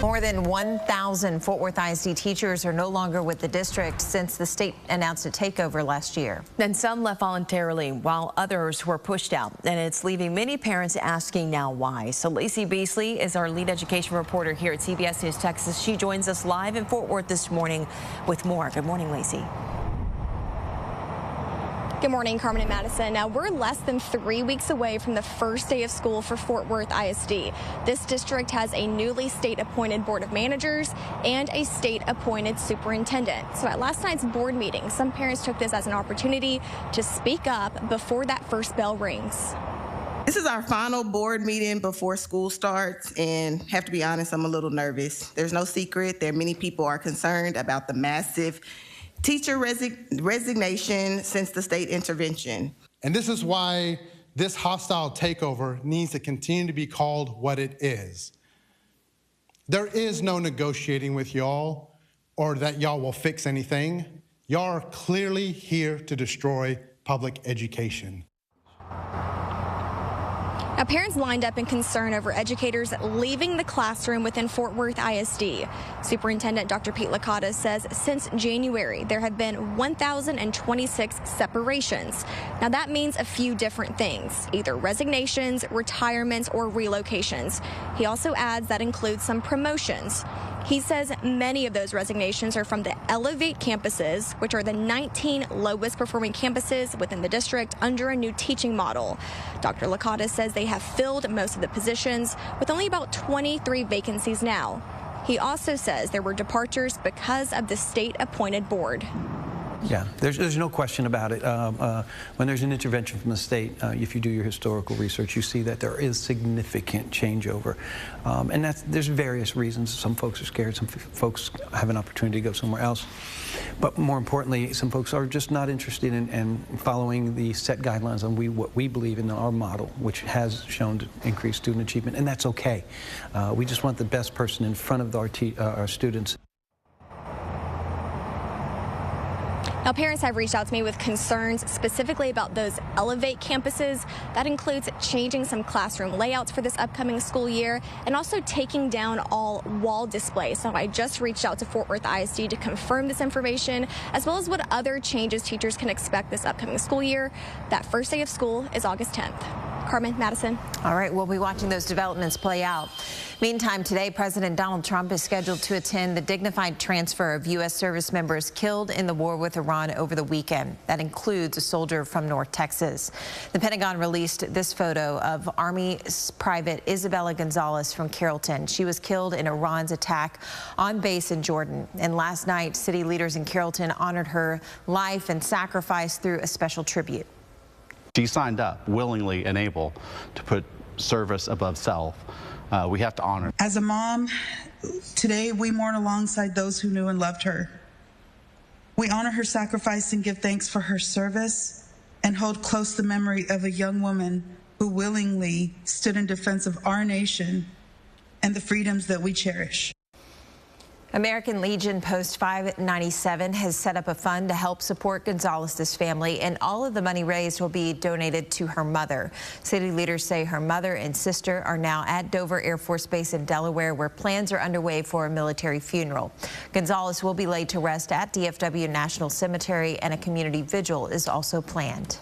More than 1,000 Fort Worth ISD teachers are no longer with the district since the state announced a takeover last year. And some left voluntarily while others were pushed out. And it's leaving many parents asking now why. So Lacey Beasley is our lead education reporter here at CBS News Texas. She joins us live in Fort Worth this morning with more. Good morning, Lacey. Good morning, Carmen and Madison. Now, we're less than 3 weeks away from the first day of school for Fort Worth ISD. This district has a newly state-appointed board of managers and a state-appointed superintendent. So at last night's board meeting, some parents took this as an opportunity to speak up before that first bell rings. This is our final board meeting before school starts, and have to be honest, I'm a little nervous. There's no secret that many people are concerned about the massive teacher resignation since the state intervention. And this is why this hostile takeover needs to continue to be called what it is. There is no negotiating with y'all or that y'all will fix anything. Y'all are clearly here to destroy public education. Now, parents lined up in concern over educators leaving the classroom within Fort Worth ISD. Superintendent Dr. Pete Licata says since January, there have been 1,026 separations. Now, that means a few different things, either resignations, retirements, or relocations. He also adds that includes some promotions. He says many of those resignations are from the Elevate campuses, which are the 19 lowest performing campuses within the district under a new teaching model. Dr. Licata says they have filled most of the positions with only about 23 vacancies now. He also says there were departures because of the state-appointed board. Yeah, there's no question about it. When there's an intervention from the state, if you do your historical research, you see that there is significant changeover. And there's various reasons. Some folks are scared, some folks have an opportunity to go somewhere else. But more importantly, some folks are just not interested in following the set guidelines on what we believe in our model, which has shown to increase student achievement, and that's okay. We just want the best person in front of our students. Now, parents have reached out to me with concerns specifically about those Elevate campuses. That includes changing some classroom layouts for this upcoming school year and also taking down all wall displays. So I just reached out to Fort Worth ISD to confirm this information, as well as what other changes teachers can expect this upcoming school year. That first day of school is August 10th. Carmen, Madison. All right, we'll be watching those developments play out. Meantime, today, President Donald Trump is scheduled to attend the dignified transfer of U.S. service members killed in the war with Iran over the weekend. That includes a soldier from North Texas. The Pentagon released this photo of Army Private Isabella Gonzalez from Carrollton. She was killed in Iran's attack on base in Jordan. And last night, city leaders in Carrollton honored her life and sacrifice through a special tribute. She signed up willingly and able to put service above self. We have to honor. As a mom, today we mourn alongside those who knew and loved her. We honor her sacrifice and give thanks for her service and hold close the memory of a young woman who willingly stood in defense of our nation and the freedoms that we cherish. American Legion Post 597 has set up a fund to help support Gonzalez's family, and all of the money raised will be donated to her mother. City leaders say her mother and sister are now at Dover Air Force Base in Delaware, where plans are underway for a military funeral. Gonzalez will be laid to rest at DFW National Cemetery, and a community vigil is also planned.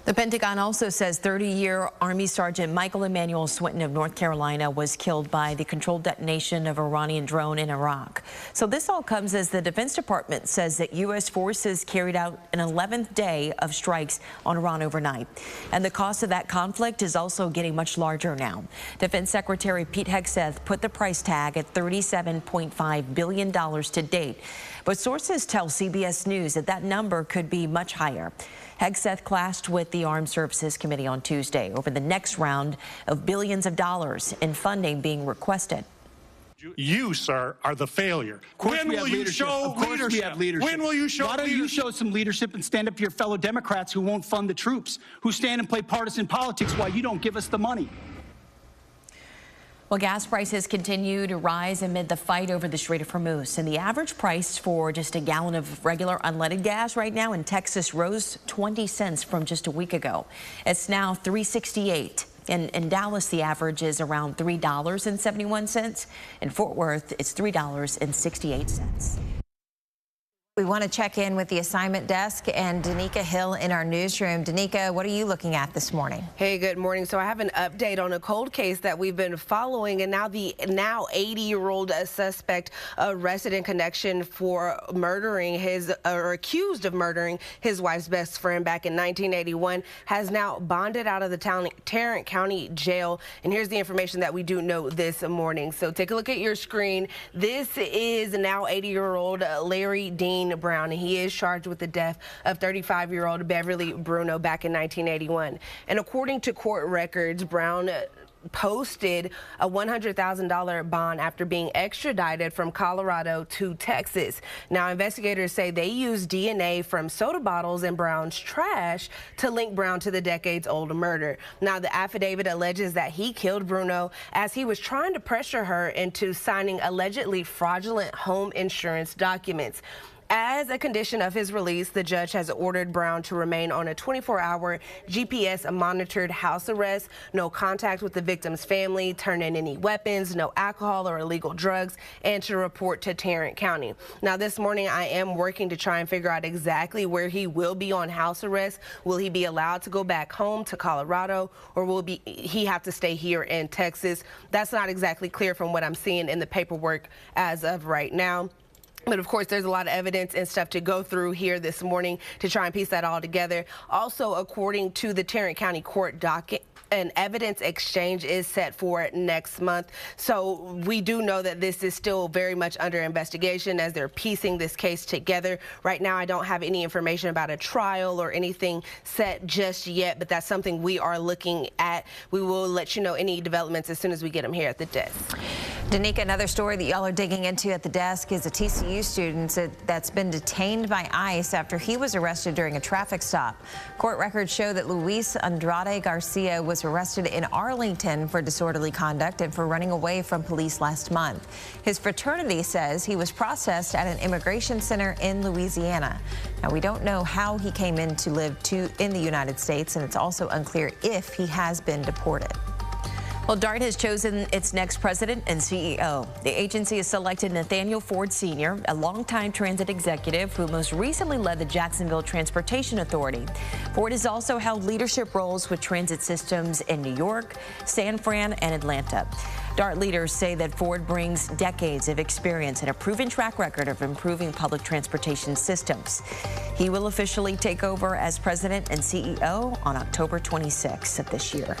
The Pentagon also says 30-year Army Sergeant Michael Emmanuel Swinton of North Carolina was killed by the controlled detonation of an Iranian drone in Iraq. So this all comes as the Defense Department says that U.S. forces carried out an 11th day of strikes on Iran overnight. And the cost of that conflict is also getting much larger now. Defense Secretary Pete Hegseth put the price tag at $37.5 billion to date. But sources tell CBS News that that number could be much higher. Hegseth clashed with the Armed Services Committee on Tuesday over the next round of billions of dollars in funding being requested. You, sir, are the failure. When will you show leadership? When will you show leadership? Why don't you show some leadership and stand up to your fellow Democrats who won't fund the troops, who stand and play partisan politics while you don't give us the money? Well, gas prices continue to rise amid the fight over the Strait of Hormuz. And the average price for just a gallon of regular unleaded gas right now in Texas rose 20 cents from just a week ago. It's now $3.68. In Dallas, the average is around $3.71. In Fort Worth, it's $3.68. We want to check in with the assignment desk and Danica Hill in our newsroom. Danica, what are you looking at this morning? Hey, good morning. So I have an update on a cold case that we've been following, and now the 80-year-old suspect arrested in connection for murdering or accused of murdering his wife's best friend back in 1981 has now bonded out of the Tarrant County Jail. And here's the information that we do know this morning. So take a look at your screen. This is now 80-year-old Larry Dean Brown, and he is charged with the death of 35-year-old Beverly Bruno back in 1981. And according to court records, Brown posted a $100,000 bond after being extradited from Colorado to Texas. Now, investigators say they used DNA from soda bottles in Brown's trash to link Brown to the decades-old murder. Now, the affidavit alleges that he killed Bruno as he was trying to pressure her into signing allegedly fraudulent home insurance documents. As a condition of his release, the judge has ordered Brown to remain on a 24-hour GPS-monitored house arrest, no contact with the victim's family, turn in any weapons, no alcohol or illegal drugs, and to report to Tarrant County. Now, this morning, I am working to try and figure out exactly where he will be on house arrest. Will he be allowed to go back home to Colorado, or will he have to stay here in Texas? That's not exactly clear from what I'm seeing in the paperwork as of right now. But of course, there's a lot of evidence and stuff to go through here this morning to try and piece that all together. Also, according to the Tarrant County Court docket, an evidence exchange is set for next month. So we do know that this is still very much under investigation as they're piecing this case together. Right now, I don't have any information about a trial or anything set just yet, but that's something we are looking at. We will let you know any developments as soon as we get them here at the desk. Danica, another story that y'all are digging into at the desk is a TCU student that's been detained by ICE after he was arrested during a traffic stop. Court records show that Luis Andrade Garcia was arrested in Arlington for disorderly conduct and for running away from police last month. His fraternity says he was processed at an immigration center in Louisiana. Now, we don't know how he came in to live in the United States, and it's also unclear if he has been deported. Well, DART has chosen its next president and CEO. The agency has selected Nathaniel Ford Sr., a longtime transit executive who most recently led the Jacksonville Transportation Authority. Ford has also held leadership roles with transit systems in New York, San Fran, and Atlanta. DART leaders say that Ford brings decades of experience and a proven track record of improving public transportation systems. He will officially take over as president and CEO on October 26th of this year.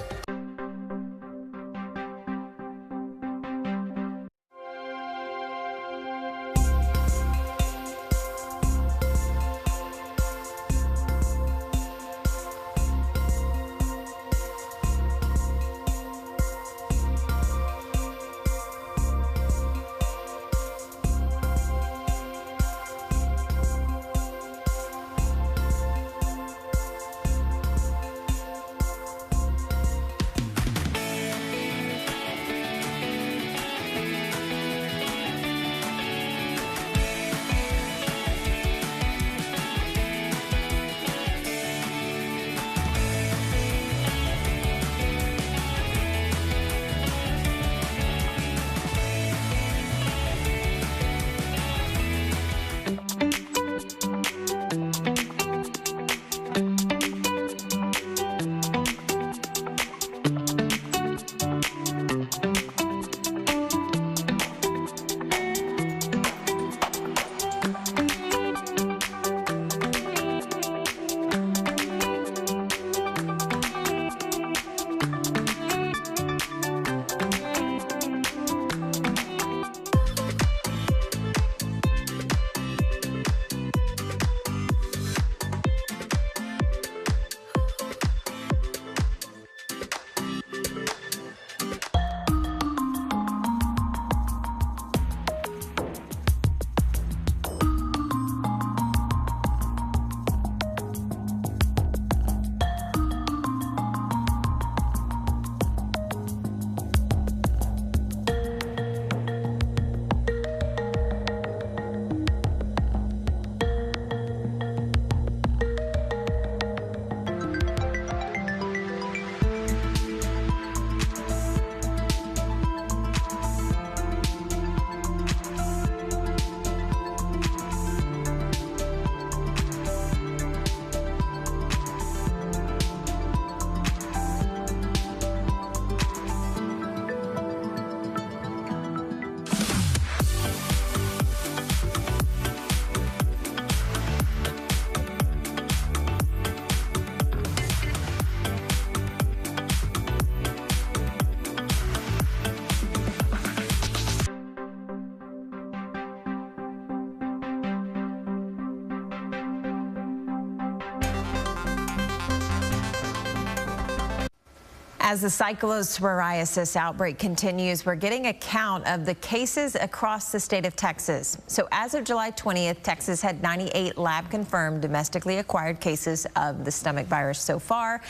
As the cyclosporiasis outbreak continues, we're getting a count of the cases across the state of Texas. So as of July 20th, Texas had 98 lab-confirmed domestically acquired cases of the stomach virus so far.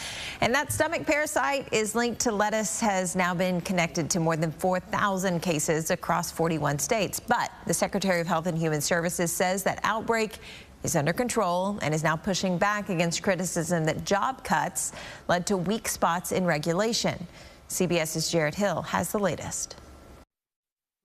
And that stomach parasite is linked to lettuce, has now been connected to more than 4,000 cases across 41 states. But the Secretary of Health and Human Services says that outbreak is under control and is now pushing back against criticism that job cuts led to weak spots in regulation. CBS's Jared Hill has the latest.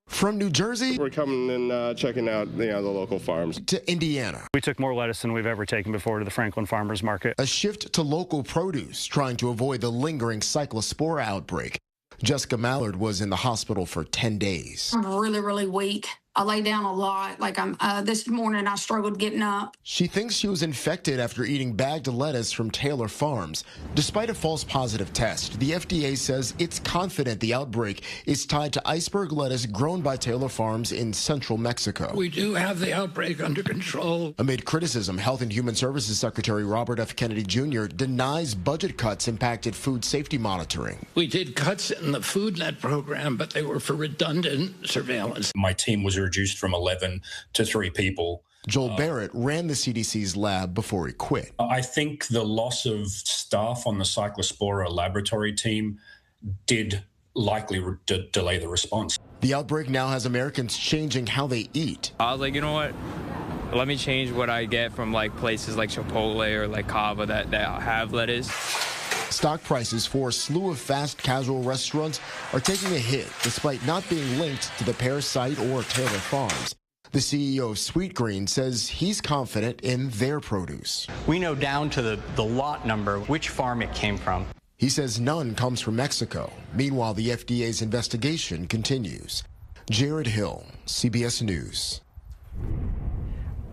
From New Jersey, we're coming and checking out the local farms, to Indiana. We took more lettuce than we've ever taken before to the Franklin Farmers Market. A shift to local produce, trying to avoid the lingering cyclospora outbreak. Jessica Mallard was in the hospital for 10 days. I'm really weak. I lay down a lot. Like this morning, I struggled getting up. She thinks she was infected after eating bagged lettuce from Taylor Farms. Despite a false positive test, the FDA says it's confident the outbreak is tied to iceberg lettuce grown by Taylor Farms in central Mexico. We do have the outbreak under control. Amid criticism, Health and Human Services Secretary Robert F. Kennedy Jr. denies budget cuts impacted food safety monitoring. We did cuts in the Food Net program, but they were for redundant surveillance. My team was reduced from 11 to 3 people. Joel Barrett ran the CDC's lab before he quit. I think the loss of staff on the Cyclospora laboratory team did likely delay the response. The outbreak now has Americans changing how they eat. I was like, you know what? Let me change what I get from places like Chipotle or like Cava that have lettuce. Stock prices for a slew of fast casual restaurants are taking a hit despite not being linked to the parasite or Taylor Farms. The CEO of Sweetgreen says he's confident in their produce. We know down to the lot number which farm it came from. He says none comes from Mexico. Meanwhile, the FDA's investigation continues. Jared Hill, CBS News.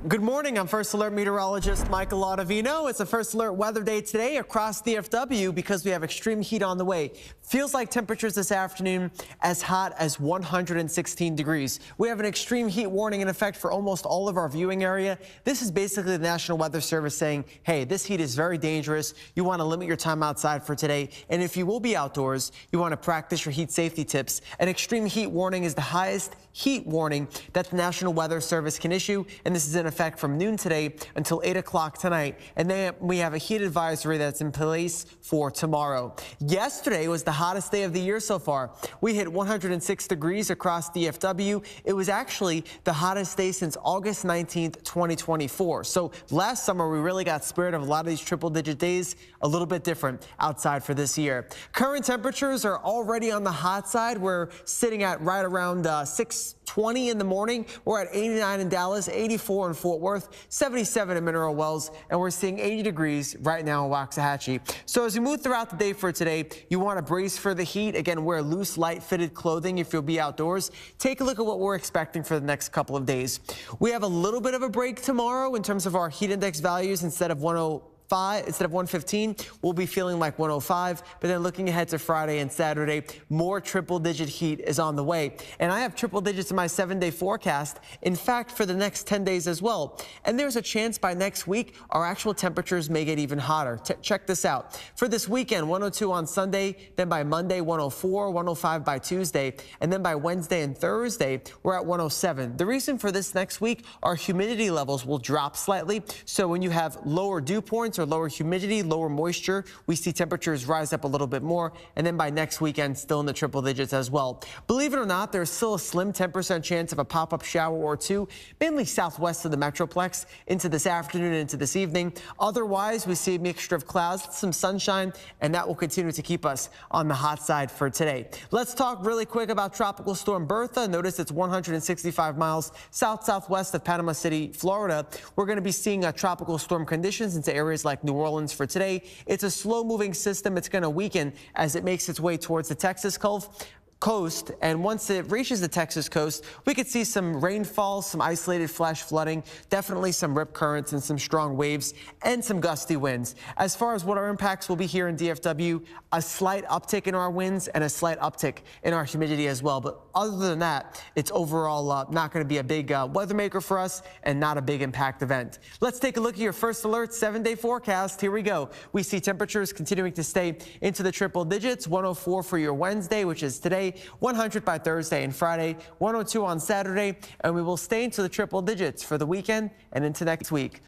Good morning. I'm First Alert meteorologist Michael Ottavino. It's a First Alert weather day today across DFW because we have extreme heat on the way. Feels like temperatures this afternoon as hot as 116 degrees. We have an extreme heat warning in effect for almost all of our viewing area. This is basically the National Weather Service saying, hey, this heat is very dangerous. You want to limit your time outside for today. And if you will be outdoors, you want to practice your heat safety tips. An extreme heat warning is the highest heat warning that the National Weather Service can issue, and this is in effect from noon today until 8 o'clock tonight. And then we have a heat advisory that's in place for tomorrow. Yesterday was the hottest day of the year so far. We hit 106 degrees across DFW. It was actually the hottest day since August 19th, 2024. So last summer, we really got spared of a lot of these triple-digit days, a little bit different outside for this year. Current temperatures are already on the hot side. We're sitting at right around 6:20 in the morning. We're at 89 in Dallas, 84 in Fort Worth, 77 in Mineral Wells, and we're seeing 80 degrees right now in Waxahachie. So as we move throughout the day for today, you want to brace for the heat. Again, wear loose, light-fitted clothing if you'll be outdoors. Take a look at what we're expecting for the next couple of days. We have a little bit of a break tomorrow in terms of our heat index values. Instead of 115, we'll be feeling like 105. But then looking ahead to Friday and Saturday, more triple-digit heat is on the way. And I have triple digits in my 7-day forecast, in fact, for the next 10 days as well. And there's a chance by next week, our actual temperatures may get even hotter. Check this out. For this weekend, 102 on Sunday, then by Monday, 104, 105 by Tuesday, and then by Wednesday and Thursday, we're at 107. The reason for this next week, our humidity levels will drop slightly. So when you have lower dew points or lower humidity, lower moisture, we see temperatures rise up a little bit more, and then by next weekend, still in the triple digits as well. Believe it or not, there's still a slim 10% chance of a pop-up shower or two, mainly southwest of the Metroplex, into this afternoon and into this evening. Otherwise, we see a mixture of clouds, some sunshine, and that will continue to keep us on the hot side for today. Let's talk really quick about Tropical Storm Bertha. Notice it's 165 miles southwest of Panama City, Florida. We're going to be seeing tropical storm conditions into areas like New Orleans for today. It's a slow-moving system. It's going to weaken as it makes its way towards the Texas Gulf. coast, and once it reaches the Texas coast, we could see some rainfall, some isolated flash flooding, definitely some rip currents and some strong waves and some gusty winds. As far as what our impacts will be here in DFW, a slight uptick in our winds and a slight uptick in our humidity as well. But other than that, it's overall not going to be a big weather maker for us and not a big impact event. Let's take a look at your first alert 7-day forecast. Here we go. We see temperatures continuing to stay into the triple digits. 104 for your Wednesday, which is today, 100 by Thursday and Friday, 102 on Saturday, and we will stay into the triple digits for the weekend and into next week.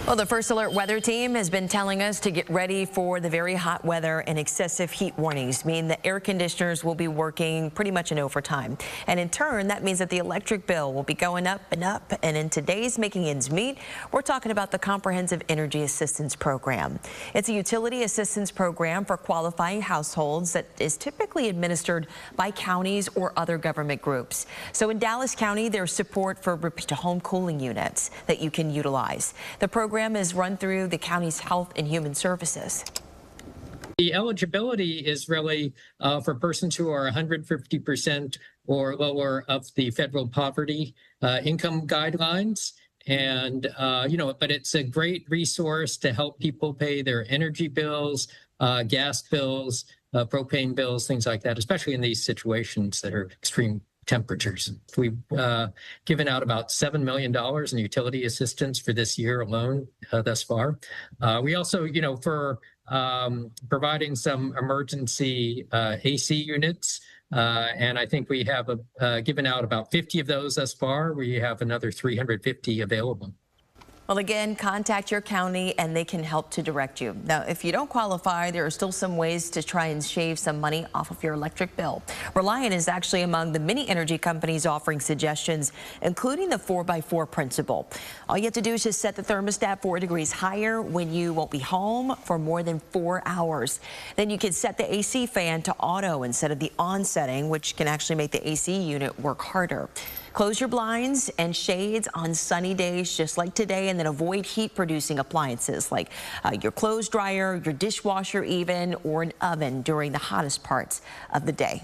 Well, the First Alert weather team has been telling us to get ready for the very hot weather, and excessive heat warnings mean the air conditioners will be working pretty much in overtime. And in turn, that means that the electric bill will be going up and up. And in today's Making Ends Meet, we're talking about the Comprehensive Energy Assistance Program. It's a utility assistance program for qualifying households that is typically administered by counties or other government groups. So in Dallas County, there's support for home cooling units that you can utilize. The program is run through the county's Health and Human Services. The eligibility is really for persons who are 150% or lower of the federal poverty income guidelines. And, but it's a great resource to help people pay their energy bills, gas bills, propane bills, things like that, especially in these situations that are extreme temperatures. We've given out about $7 million in utility assistance for this year alone thus far. We also, for providing some emergency AC units And I think we have given out about 50 of those thus far. We have another 350 available. Well, again, contact your county and they can help to direct you. Now, if you don't qualify, there are still some ways to try and shave some money off of your electric bill. Reliant is actually among the many energy companies offering suggestions, including the 4x4 principle. All you have to do is just set the thermostat 4 degrees higher when you won't be home for more than 4 hours. Then you can set the AC fan to auto instead of the on setting, which can actually make the AC unit work harder. Close your blinds and shades on sunny days just like today, and then avoid heat-producing appliances like your clothes dryer, your dishwasher even, or an oven during the hottest parts of the day.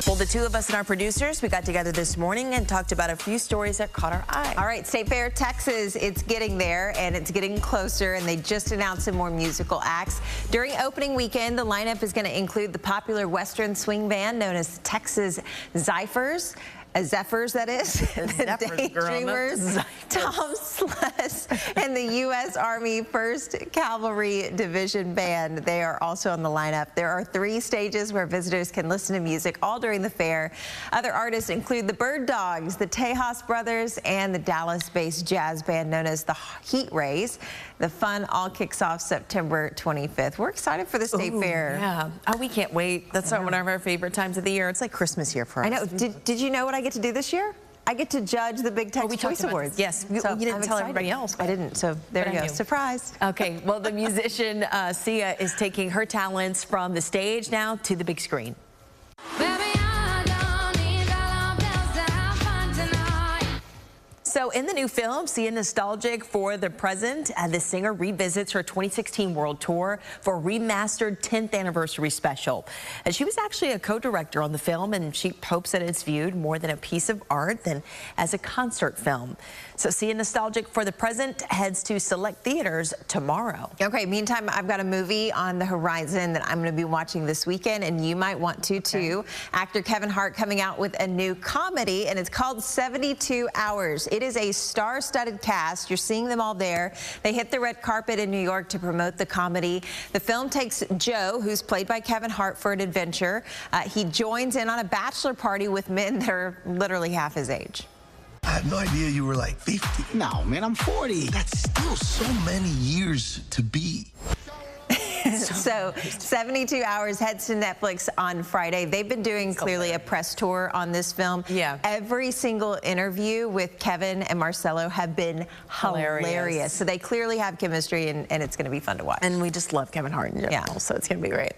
Well, the two of us and our producers, we got together this morning and talked about a few stories that caught our eye. All right, State Fair, Texas, it's getting there and it's getting closer, and they just announced some more musical acts. During opening weekend, the lineup is going to include the popular Western swing band known as Texas Zephyrs. Zephyrs, that is. The Daydreamers, Tom Sless, and the U.S. Army 1st Cavalry Division Band. They are also on the lineup. There are 3 stages where visitors can listen to music all during the fair. Other artists include the Bird Dogs, the Tejas Brothers, and the Dallas-based jazz band known as the Heat Rays. The fun all kicks off September 25th. We're excited for the State Fair. Yeah, we can't wait. That's one of our favorite times of the year. It's like Christmas here for us. I know. Did you know what I get to do this year? I get to judge the Big Tex Choice Awards. Yes, you didn't tell everybody else. I didn't, so there you go. Surprise. Okay, well, the musician Sia is taking her talents from the stage now to the big screen. Baby, I don't need So in the new film, seeing nostalgic for the present, the singer revisits her 2016 world tour for a remastered 10th anniversary special. And she was actually a co-director on the film, and she hopes that it's viewed more than a piece of art than as a concert film. So seeing nostalgic for the present heads to select theaters tomorrow. Okay, meantime, I've got a movie on the horizon that I'm going to be watching this weekend, and you might want to too. Actor Kevin Hart coming out with a new comedy, and it's called 72 Hours. It is a star-studded cast. You're seeing them all there. They hit the red carpet in New York to promote the comedy. The film takes Joe, who's played by Kevin Hart, for an adventure. He joins in on a bachelor party with men that are literally half his age. I had no idea you were like 50. No, man, I'm 40. That's still so many years to be. So 72 Hours heads to Netflix on Friday. They've been doing clearly a press tour on this film. Yeah. Every single interview with Kevin and Marcelo have been hilarious. So they clearly have chemistry, and it's going to be fun to watch. And we just love Kevin Hart in general, so it's going to be great.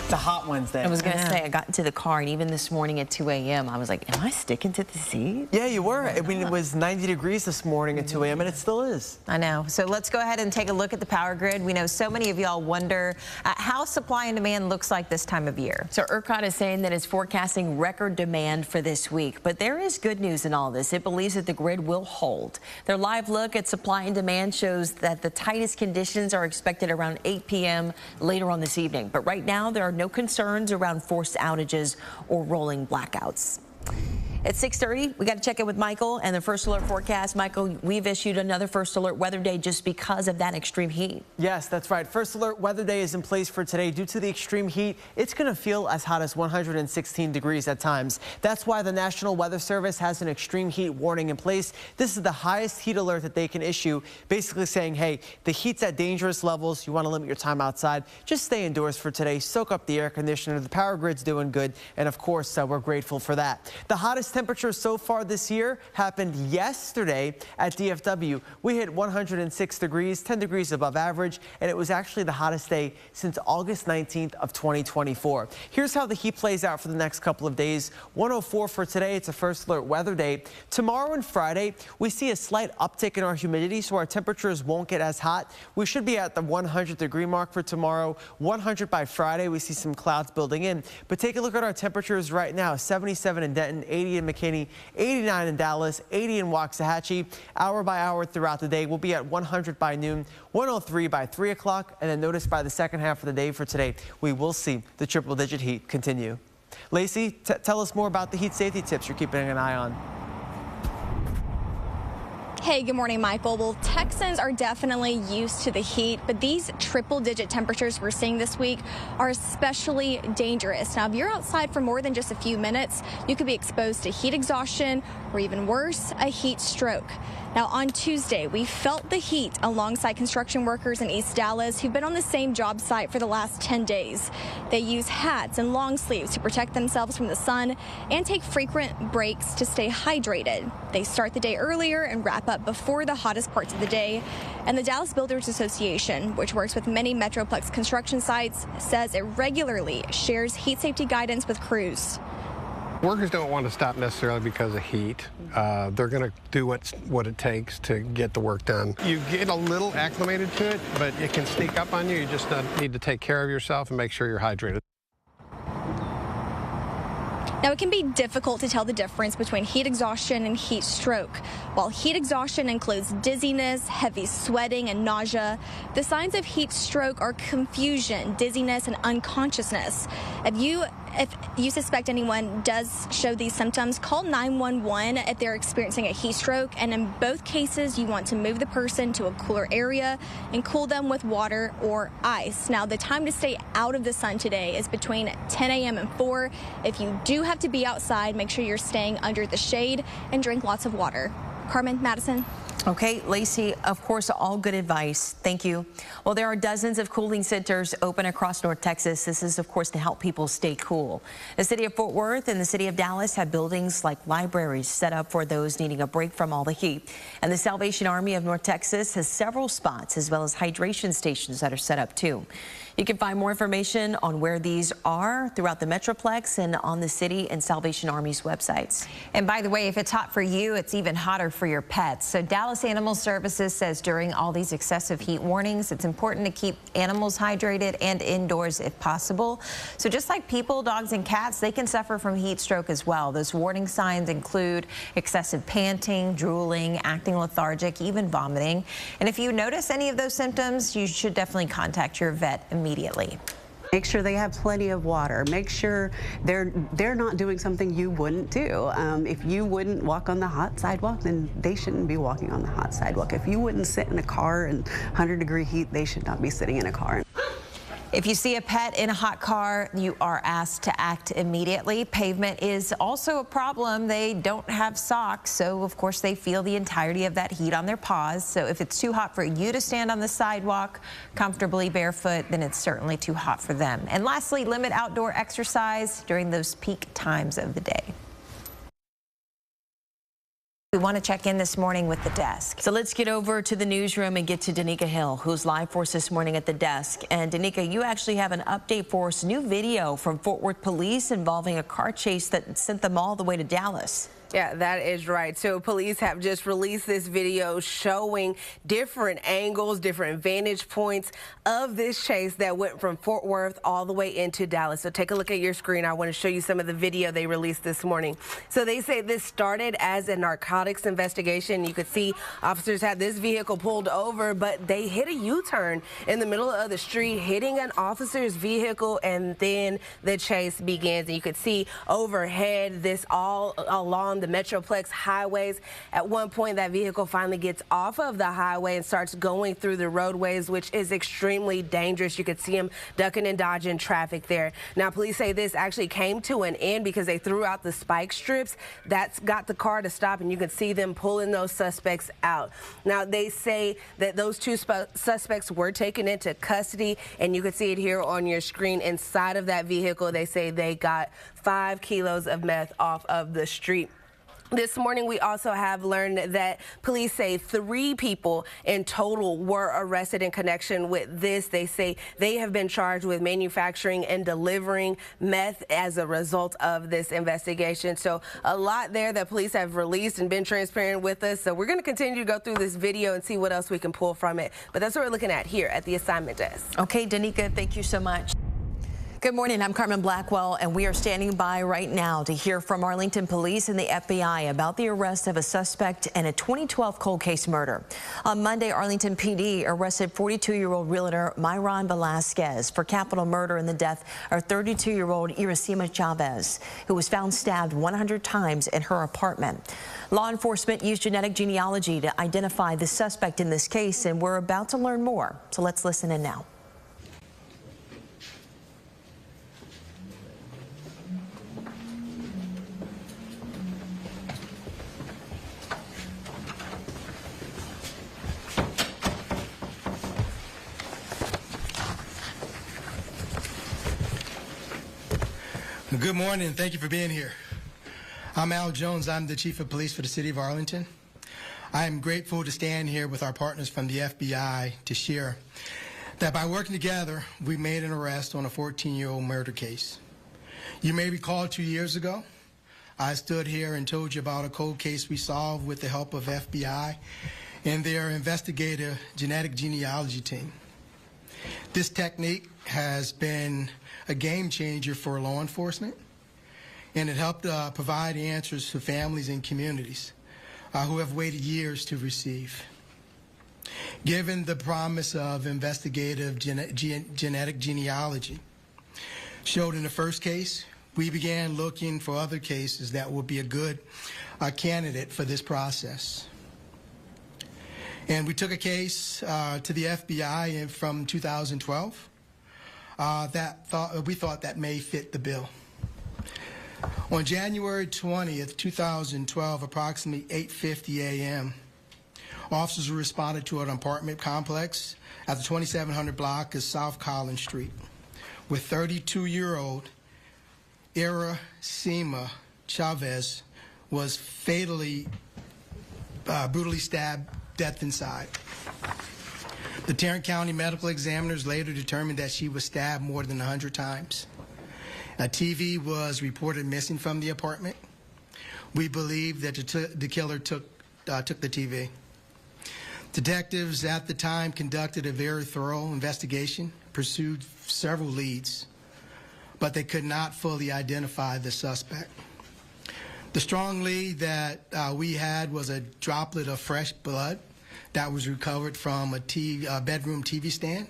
It's a hot Wednesday. I was going to say, I got into the car, and even this morning at 2 a.m., I was like, am I sticking to the seat? Yeah, you were. I mean, it was 90 degrees this morning at 2 a.m., and it still is. I know. So let's go ahead and take a look at the power grid. We know so many of y'all wonder how supply and demand looks like this time of year. So ERCOT is saying that it's forecasting record demand for this week. But there is good news in all this. It believes that the grid will hold. Their live look at supply and demand shows that the tightest conditions are expected around 8 p.m. later on this evening. But right now, there are no concerns around forced outages or rolling blackouts. At 6:30, we got to check in with Michael and the first alert forecast. Michael, we've issued another first alert weather day just because of that extreme heat. Yes, that's right. First alert weather day is in place for today. Due to the extreme heat, it's going to feel as hot as 116 degrees at times. That's why the National Weather Service has an extreme heat warning in place. This is the highest heat alert that they can issue, basically saying, hey, the heat's at dangerous levels. You want to limit your time outside. Just stay indoors for today. Soak up the air conditioner. The power grid's doing good. And of course, we're grateful for that. The hottest hottest temperature so far this year happened yesterday at DFW. We hit 106 degrees, 10 degrees above average, and it was actually the hottest day since August 19th of 2024. Here's how the heat plays out for the next couple of days. 104 for today. It's a first alert weather day. Tomorrow and Friday, we see a slight uptick in our humidity, so our temperatures won't get as hot. We should be at the 100-degree mark for tomorrow. 100 by Friday. We see some clouds building in, but take a look at our temperatures right now. 77 in Denton, 80 in McKinney, 89 in Dallas, 80 in Waxahachie. Hour by hour throughout the day, we'll be at 100 by noon, 103 by 3 o'clock, and then notice by the second half of the day for today, we will see the triple-digit heat continue. Lacey, tell us more about the heat safety tips you're keeping an eye on. Hey, good morning, Michael. Well, Texans are definitely used to the heat, but these triple-digit temperatures we're seeing this week are especially dangerous. Now, if you're outside for more than just a few minutes, you could be exposed to heat exhaustion or even worse, a heat stroke. Now, on Tuesday, we felt the heat alongside construction workers in East Dallas who've been on the same job site for the last 10 days. They use hats and long sleeves to protect themselves from the sun and take frequent breaks to stay hydrated. They start the day earlier and wrap up before the hottest parts of the day. And the Dallas Builders Association, which works with many Metroplex construction sites, says it regularly shares heat safety guidance with crews. Workers don't want to stop necessarily because of heat. They're going to do what it takes to get the work done. You get a little acclimated to it, but it can sneak up on you. You just need to take care of yourself and make sure you're hydrated. Now, it can be difficult to tell the difference between heat exhaustion and heat stroke. While heat exhaustion includes dizziness, heavy sweating, and nausea, the signs of heat stroke are confusion, dizziness, and unconsciousness. If you suspect anyone does show these symptoms, call 911 if they're experiencing a heat stroke. And in both cases, you want to move the person to a cooler area and cool them with water or ice. Now, the time to stay out of the sun today is between 10 a.m. and 4. If you do have to be outside, make sure you're staying under the shade and drink lots of water. Carmen, Madison. Okay, Lacey, of course, all good advice. Thank you. Well, there are dozens of cooling centers open across North Texas. This is, of course, to help people stay cool. The city of Fort Worth and the city of Dallas have buildings like libraries set up for those needing a break from all the heat. And the Salvation Army of North Texas has several spots as well as hydration stations that are set up, too. You can find more information on where these are throughout the Metroplex and on the City and Salvation Army's websites. And by the way, if it's hot for you, it's even hotter for your pets. So Dallas Animal Services says during all these excessive heat warnings, it's important to keep animals hydrated and indoors if possible. So just like people, dogs and cats, they can suffer from heat stroke as well. Those warning signs include excessive panting, drooling, acting lethargic, even vomiting. And if you notice any of those symptoms, you should definitely contact your vet immediately. Make sure they have plenty of water. Make sure they're not doing something you wouldn't do. If you wouldn't walk on the hot sidewalk, then they shouldn't be walking on the hot sidewalk. If you wouldn't sit in a car in 100-degree heat, they should not be sitting in a car. If you see a pet in a hot car, you are asked to act immediately. Pavement is also a problem. They don't have socks, so of course they feel the entirety of that heat on their paws. So if it's too hot for you to stand on the sidewalk comfortably barefoot, then it's certainly too hot for them. And lastly, limit outdoor exercise during those peak times of the day. We want to check in this morning with the desk. So let's get over to the newsroom and get to Danica Hill, who's live for us this morning at the desk. And Danica, you actually have an update for us, new video from Fort Worth police involving a car chase that sent them all the way to Dallas. Yeah, that is right. So police have just released this video showing different angles, different vantage points of this chase that went from Fort Worth all the way into Dallas. So take a look at your screen. I want to show you some of the video they released this morning. So they say this started as a narcotics investigation. You could see officers had this vehicle pulled over, but they hit a U-turn in the middle of the street, hitting an officer's vehicle, and then the chase begins. And you could see overhead this all along the Metroplex highways. At one point, that vehicle finally gets off of the highway and starts going through the roadways, which is extremely dangerous. You could see him ducking and dodging traffic there. Now, police say this actually came to an end because they threw out the spike strips. That's got the car to stop, and you can see them pulling those suspects out. Now, they say that those two suspects were taken into custody, and you can see it here on your screen. Inside of that vehicle, they say they got 5 kilos of meth off of the street. This morning, we also have learned that police say 3 people in total were arrested in connection with this. They say they have been charged with manufacturing and delivering meth as a result of this investigation. So a lot there that police have released and been transparent with us. So we're going to continue to go through this video and see what else we can pull from it. But that's what we're looking at here at the assignment desk. Okay, Danica, thank you so much. Good morning, I'm Carmen Blackwell, and we are standing by right now to hear from Arlington police and the FBI about the arrest of a suspect in a 2012 cold case murder. On Monday, Arlington PD arrested 42-year-old realtor Mayra Velasquez for capital murder in the death of 32-year-old Iracema Chavez, who was found stabbed 100 times in her apartment. Law enforcement used genetic genealogy to identify the suspect in this case, and we're about to learn more. So let's listen in now. Good morning, and thank you for being here. I'm Al Jones. I'm the Chief of Police for the City of Arlington. I am grateful to stand here with our partners from the FBI to share that by working together, we made an arrest on a 14-year-old murder case. You may recall 2 years ago, I stood here and told you about a cold case we solved with the help of FBI and their investigative genetic genealogy team. This technique has been a game changer for law enforcement, and it helped provide answers to families and communities who have waited years to receive. Given the promise of investigative genetic genealogy showed in the first case, we began looking for other cases that would be a good candidate for this process. And we took a case to the FBI from 2012 we thought that may fit the bill. On January 20th, 2012, approximately 8:50 a.m., officers responded to an apartment complex at the 2700 block of South Collins Street, with 32-year-old Iracema Chavez was fatally, brutally stabbed death inside. The Tarrant County medical examiners later determined that she was stabbed more than 100 times. A TV was reported missing from the apartment. We believe that the killer took the TV. Detectives at the time conducted a very thorough investigation, pursued several leads, but they could not fully identify the suspect. The strong lead that we had was a droplet of fresh blood that was recovered from a bedroom TV stand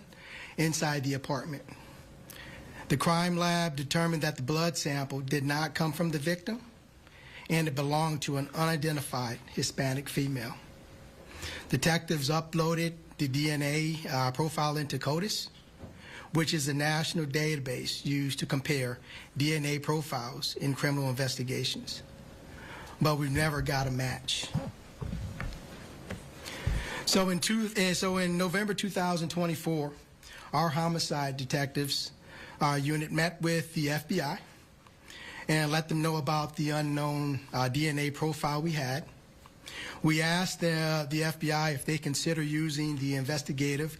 inside the apartment. The crime lab determined that the blood sample did not come from the victim, and it belonged to an unidentified Hispanic female. Detectives uploaded the DNA profile into CODIS, which is a national database used to compare DNA profiles in criminal investigations. But we never got a match. So in November 2024, our homicide detectives unit met with the FBI and let them know about the unknown DNA profile we had. We asked the FBI if they consider using the investigative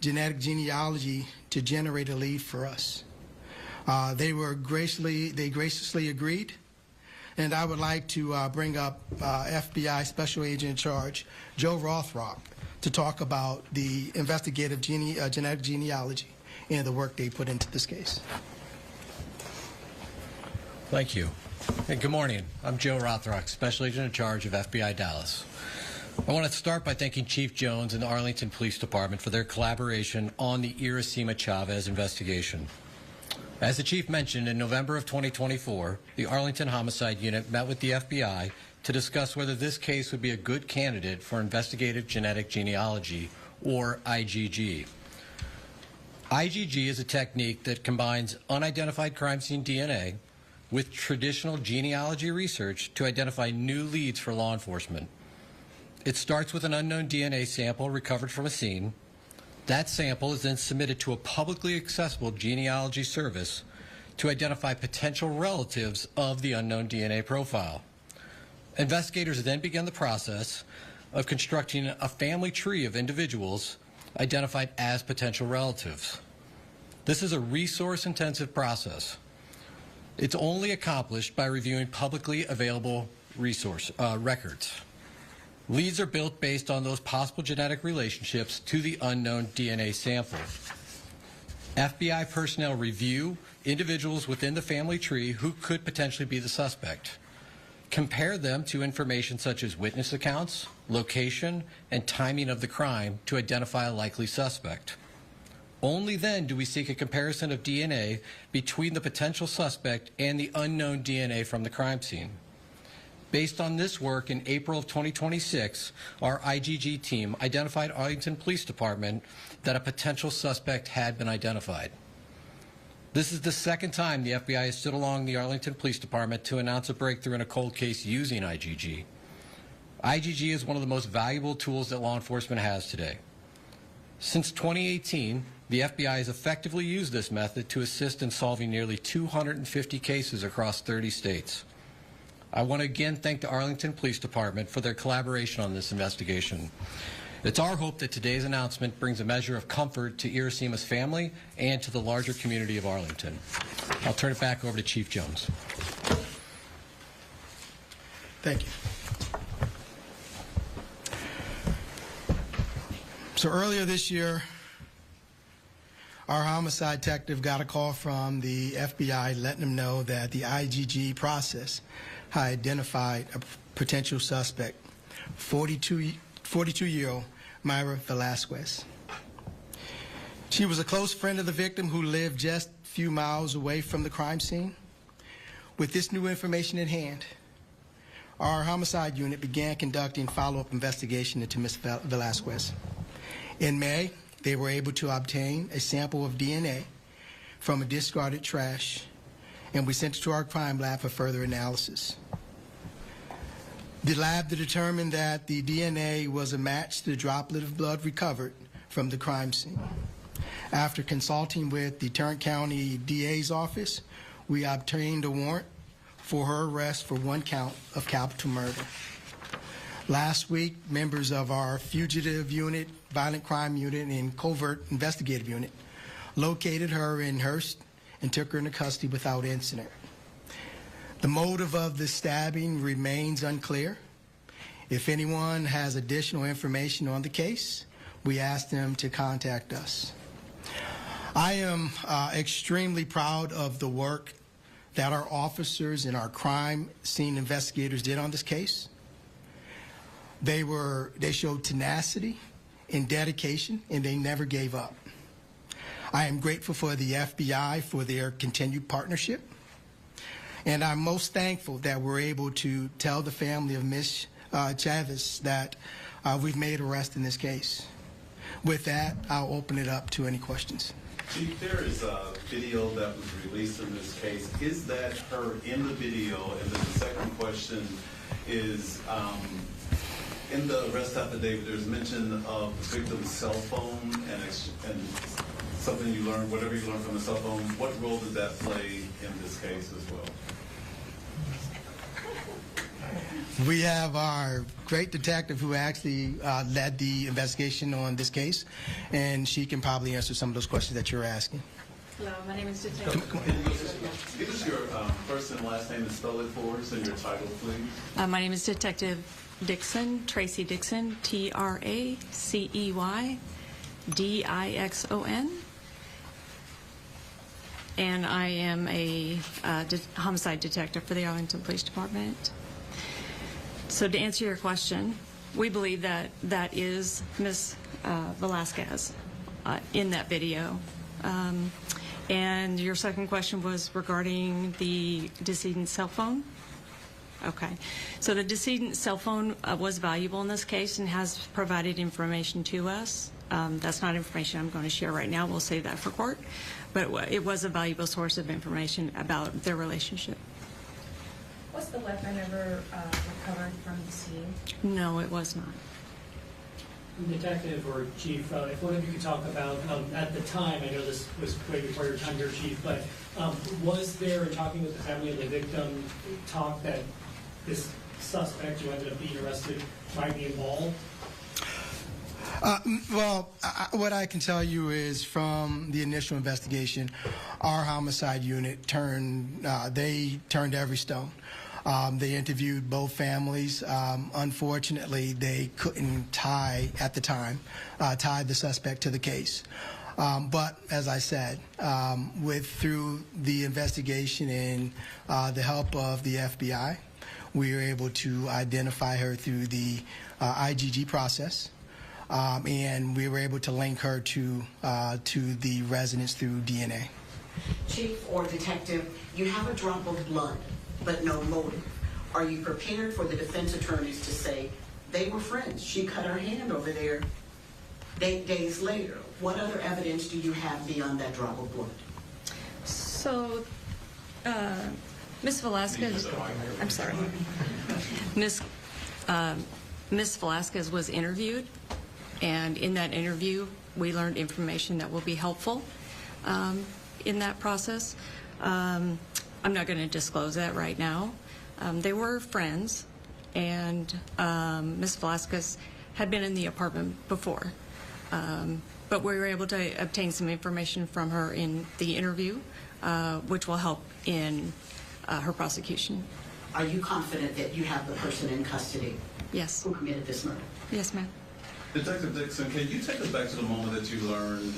genetic genealogy to generate a lead for us. They graciously agreed. And I would like to bring up FBI Special Agent in Charge, Joe Rothrock, to talk about the investigative genetic genealogy and the work they put into this case. Thank you. Hey, good morning. I'm Joe Rothrock, Special Agent in Charge of FBI Dallas. I want to start by thanking Chief Jones and the Arlington Police Department for their collaboration on the Iracema Chavez investigation. As the Chief mentioned, in November of 2024, the Arlington Homicide Unit met with the FBI to discuss whether this case would be a good candidate for investigative genetic genealogy, or IGG. IGG is a technique that combines unidentified crime scene DNA with traditional genealogy research to identify new leads for law enforcement. It starts with an unknown DNA sample recovered from a scene. That sample is then submitted to a publicly accessible genealogy service to identify potential relatives of the unknown DNA profile. Investigators then began the process of constructing a family tree of individuals identified as potential relatives. This is a resource-intensive process. It's only accomplished by reviewing publicly available records. Leads are built based on those possible genetic relationships to the unknown DNA sample. FBI personnel review individuals within the family tree who could potentially be the suspect. Compare them to information such as witness accounts, location, and timing of the crime to identify a likely suspect. Only then do we seek a comparison of DNA between the potential suspect and the unknown DNA from the crime scene. Based on this work, in April of 2026, our IGG team identified Arlington Police Department that a potential suspect had been identified. This is the second time the FBI has stood along the Arlington Police Department to announce a breakthrough in a cold case using IGG. IGG is one of the most valuable tools that law enforcement has today. Since 2018, the FBI has effectively used this method to assist in solving nearly 250 cases across 30 states. I want to again thank the Arlington Police Department for their collaboration on this investigation. It's our hope that today's announcement brings a measure of comfort to Irasima's family and to the larger community of Arlington. I'll turn it back over to Chief Jones. Thank you. So earlier this year, our homicide detective got a call from the FBI letting them know that the IGG process had identified a potential suspect, 42-year-old Mayra Velasquez. She was a close friend of the victim who lived just a few miles away from the crime scene. With this new information in hand, our homicide unit began conducting follow-up investigation into Ms. Velasquez. In May, they were able to obtain a sample of DNA from a discarded trash, and we sent it to our crime lab for further analysis. The lab determined that the DNA was a match to the droplet of blood recovered from the crime scene. After consulting with the Tarrant County DA's office, we obtained a warrant for her arrest for 1 count of capital murder. Last week, members of our fugitive unit, violent crime unit, and covert investigative unit located her in Hearst and took her into custody without incident. The motive of the stabbing remains unclear. If anyone has additional information on the case, we ask them to contact us. I am extremely proud of the work that our officers and our crime scene investigators did on this case. They showed tenacity and dedication, and they never gave up. I am grateful for the FBI for their continued partnership, and I'm most thankful that we're able to tell the family of Ms. Chavez that we've made arrest in this case. With that, I'll open it up to any questions. Chief, there is a video that was released in this case. Is that her in the video? And then the second question is, in the arrest affidavit, there's mention of the victim's cell phone and something you learned, whatever you learned from the cell phone. What role did that play in this case as well? We have our great detective who actually led the investigation on this case, and she can probably answer some of those questions that you're asking. Hello, my name is Detective. Give us your first and last name and spell it for us, and your title, please. My name is Detective Dixon, Tracy Dixon, Traceydixon. And I am a homicide detective for the Arlington Police Department. So to answer your question, we believe that that is Ms. Velasquez in that video. And your second question was regarding the decedent's cell phone? Okay. So the decedent's cell phone was valuable in this case and has provided information to us. That's not information I'm going to share right now. We'll save that for court. But it was a valuable source of information about their relationship. Was the weapon ever recovered from the scene? No, it was not. Detective or Chief, if one of you could talk about, at the time, I know this was way before your time here, Chief, but was there, in talking with the family of the victim, talk that this suspect who ended up being arrested might be involved? What I can tell you is from the initial investigation, our homicide unit turned every stone. They interviewed both families. Unfortunately, they couldn't tie the suspect to the case. But as I said, through the investigation and the help of the FBI, we were able to identify her through the IGG process. And we were able to link her to the residence through DNA. Chief or detective, you have a drop of blood, but no motive. Are you prepared for the defense attorneys to say they were friends? She cut her hand over there days later. What other evidence do you have beyond that drop of blood? So, Ms. Velasquez, I'm sorry, Ms. Velasquez was interviewed. And in that interview, we learned information that will be helpful in that process. I'm not going to disclose that right now. They were friends, and Ms. Velasquez had been in the apartment before. But we were able to obtain some information from her in the interview, which will help in her prosecution. Are you confident that you have the person in custody? Yes. Who committed this murder? Yes, ma'am. Detective Dixon, can you take us back to the moment that you learned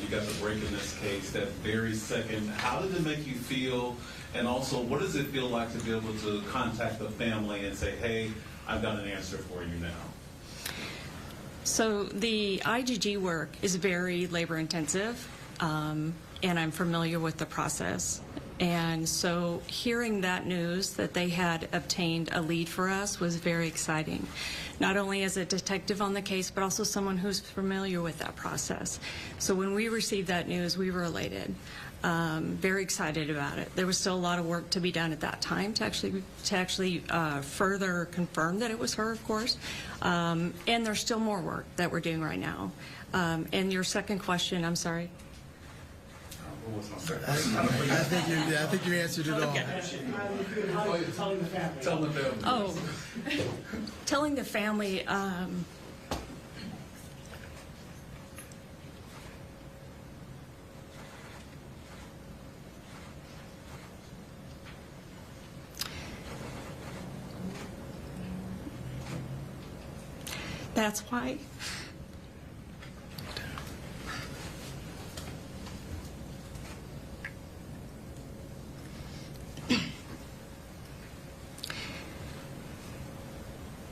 you got the break in this case, that very second? How did it make you feel? And also, what does it feel like to be able to contact the family and say, hey, I've got an answer for you now? So the IGG work is very labor intensive, and I'm familiar with the process. And so hearing that news that they had obtained a lead for us was very exciting, not only as a detective on the case, but also someone who's familiar with that process. So when we received that news, we were elated, very excited about it. There was still a lot of work to be done at that time to actually further confirm that it was her, of course. And there's still more work that we're doing right now. And your second question, I'm sorry. I think you answered it all. Telling the family. Tell the family. Oh, telling the family. That's why.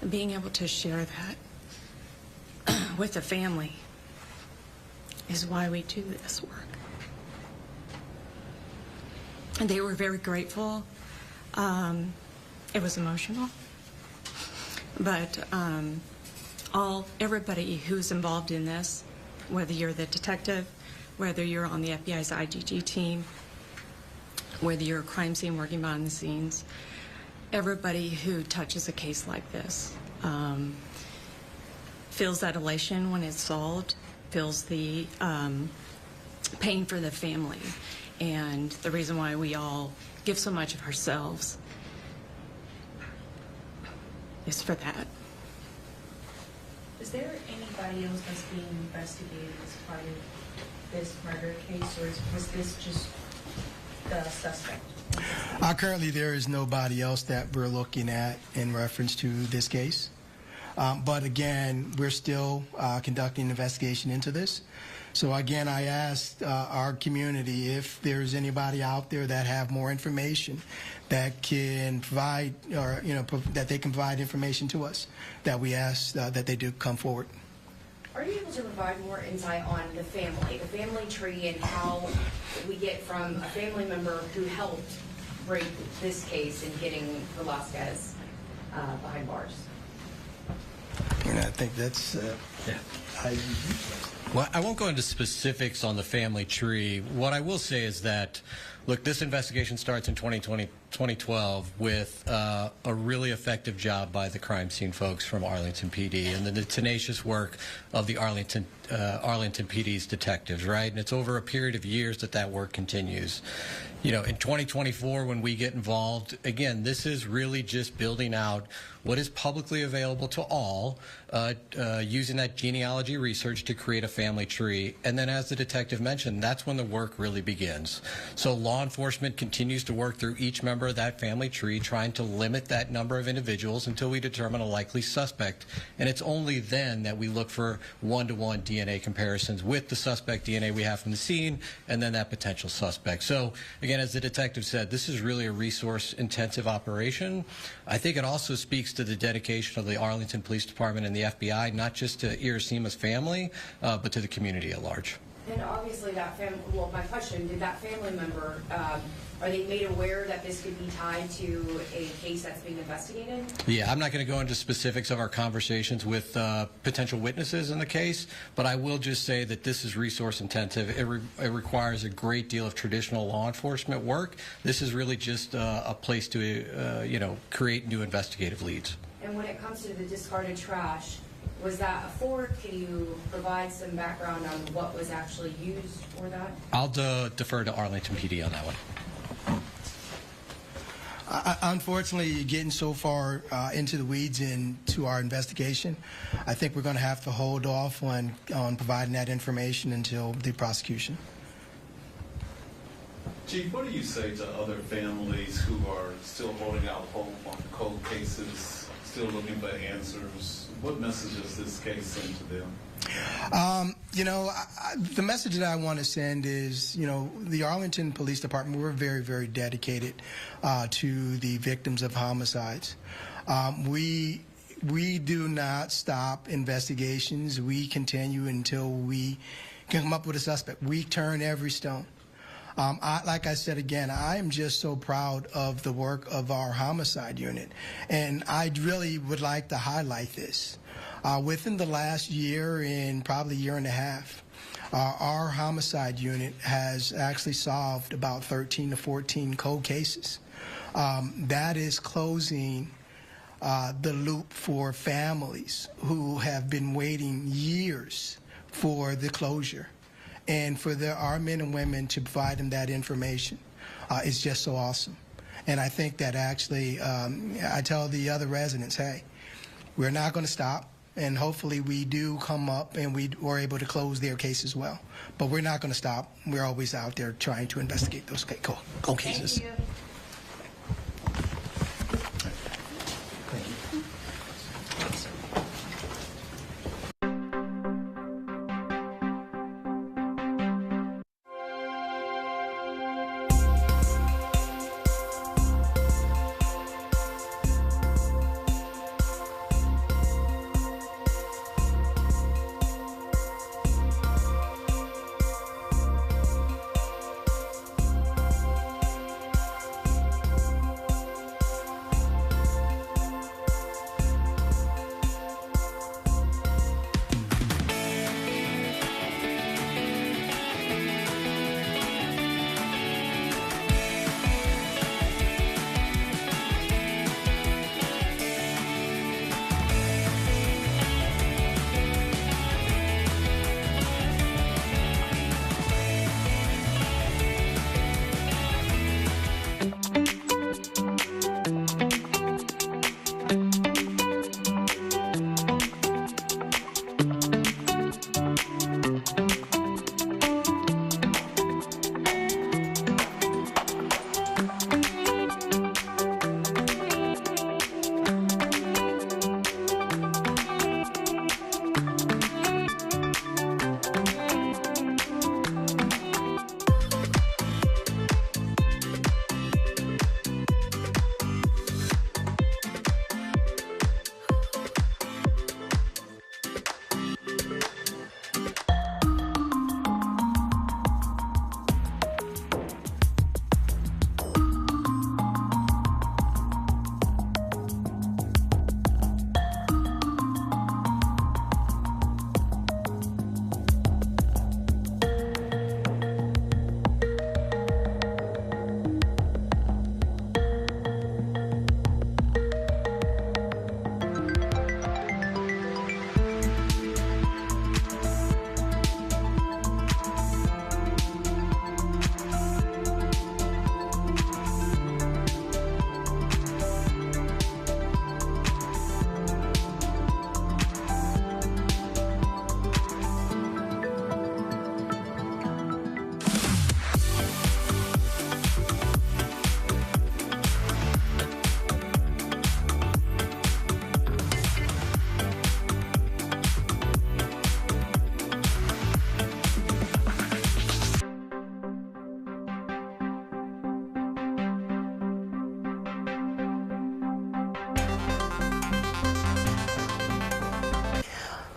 Being able to share that with the family is why we do this work. And they were very grateful. It was emotional, but everybody who's involved in this, whether you're the detective, whether you're on the FBI's IGG team, whether you're a crime scene working behind the scenes, everybody who touches a case like this feels that elation when it's solved, feels the pain for the family, and the reason why we all give so much of ourselves is for that. Is there anybody else that's being investigated as part of this murder case, or was this just the suspect? Currently, there is nobody else that we're looking at in reference to this case. But again, we're still conducting an investigation into this. So again, I asked our community if there's anybody out there that have more information that can provide, or that they can provide information to us, that we ask that they do come forward. Are you able to provide more insight on the family tree, and how we get from a family member who helped break this case and getting Velasquez behind bars? And I think that's, Well, I won't go into specifics on the family tree. What I will say is that, look, this investigation starts in 2012 with a really effective job by the crime scene folks from Arlington PD and the tenacious work of the Arlington PD's detectives, right? And it's over a period of years that work continues. You know, in 2024, when we get involved, again, this is really just building out what is publicly available to all, using that genealogy research to create a family tree. And then, as the detective mentioned, that's when the work really begins. So law enforcement continues to work through each member of that family tree, trying to limit that number of individuals until we determine a likely suspect. And it's only then that we look for one-to-one DNA comparisons with the suspect DNA we have from the scene and then that potential suspect. So, again, as the detective said, this is really a resource-intensive operation. I think it also speaks to the dedication of the Arlington Police Department and the FBI, not just to Irasima's family, but to the community at large. And obviously that family, well, my question, did that family member, are they made aware that this could be tied to a case that's being investigated? Yeah, I'm not going to go into specifics of our conversations with potential witnesses in the case, but I will just say that this is resource intensive. It requires a great deal of traditional law enforcement work. This is really just a place to, you know, create new investigative leads. And when it comes to the discarded trash, was that a Ford? Can you provide some background on what was actually used for that? I'll defer to Arlington PD on that one. Unfortunately, getting so far into the weeds into our investigation, I think we're going to have to hold off on providing that information until the prosecution. Chief, what do you say to other families who are still holding out hope on cold cases, still looking for answers? What message does this case send to them? You know, the message that I want to send is, you know, the Arlington Police Department, we're very, very dedicated to the victims of homicides. We do not stop investigations. We continue until we can come up with a suspect. We turn every stone. Like I said again, I am just so proud of the work of our homicide unit, and I really would like to highlight this. Within the last year and probably year and a half, our homicide unit has actually solved about 13 to 14 cold cases. That is closing the loop for families who have been waiting years for the closure. And for our men and women to provide them that information is just so awesome. And I think that actually, I tell the other residents, hey, we're not going to stop. And hopefully we do come up and we're able to close their case as well. But we're not going to stop. We're always out there trying to investigate those cold cases. Thank you.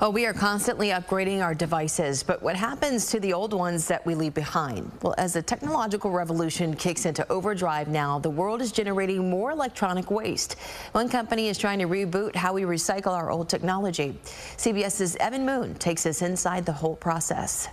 Oh, we are constantly upgrading our devices, but what happens to the old ones that we leave behind? Well, as the technological revolution kicks into overdrive now, the world is generating more electronic waste. One company is trying to reboot how we recycle our old technology. CBS's Evan Moon takes us inside the whole process.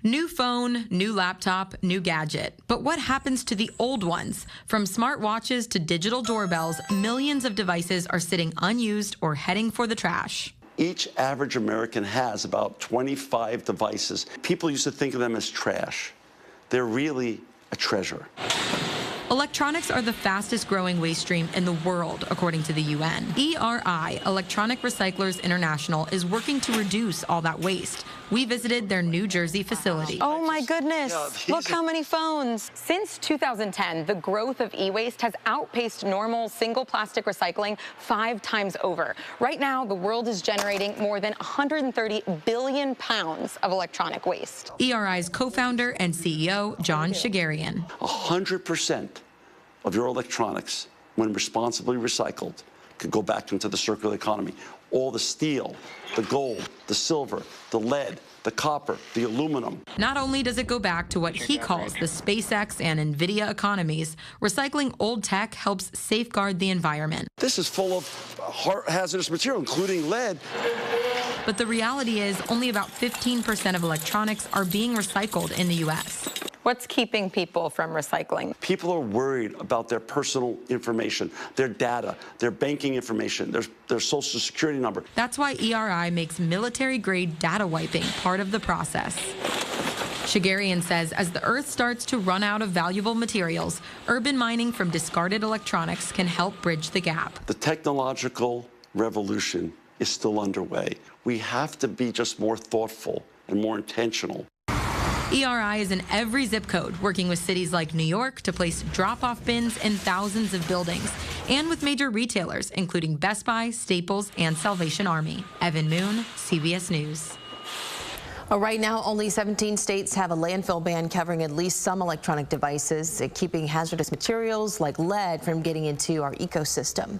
New phone, new laptop, new gadget. But what happens to the old ones? From smartwatches to digital doorbells, millions of devices are sitting unused or heading for the trash. Each average American has about 25 devices. People used to think of them as trash. They're really a treasure. Electronics are the fastest growing waste stream in the world, according to the UN. ERI, Electronic Recyclers International, is working to reduce all that waste. We visited their New Jersey facility. Oh my goodness, look how many phones. Since 2010, the growth of e-waste has outpaced normal single plastic recycling 5 times over. Right now, the world is generating more than 130 billion pounds of electronic waste. ERI's co-founder and CEO, John Shigarian. 100% of your electronics, when responsibly recycled, could go back into the circular economy. All the steel, the gold, the silver, the lead, the copper, the aluminum. Not only does it go back to what he calls the SpaceX and NVIDIA economies, recycling old tech helps safeguard the environment. This is full of hazardous material, including lead. But the reality is only about 15% of electronics are being recycled in the U.S. What's keeping people from recycling? People are worried about their personal information, their data, their banking information, their social security number. That's why ERI makes military-grade data wiping part of the process. Shigarian says as the Earth starts to run out of valuable materials, urban mining from discarded electronics can help bridge the gap. The technological revolution is still underway. We have to be just more thoughtful and more intentional. ERI is in every zip code, working with cities like New York to place drop-off bins in thousands of buildings, and with major retailers, including Best Buy, Staples, and Salvation Army. Evan Moon, CBS News. Right now, only 17 states have a landfill ban covering at least some electronic devices, keeping hazardous materials like lead from getting into our ecosystem.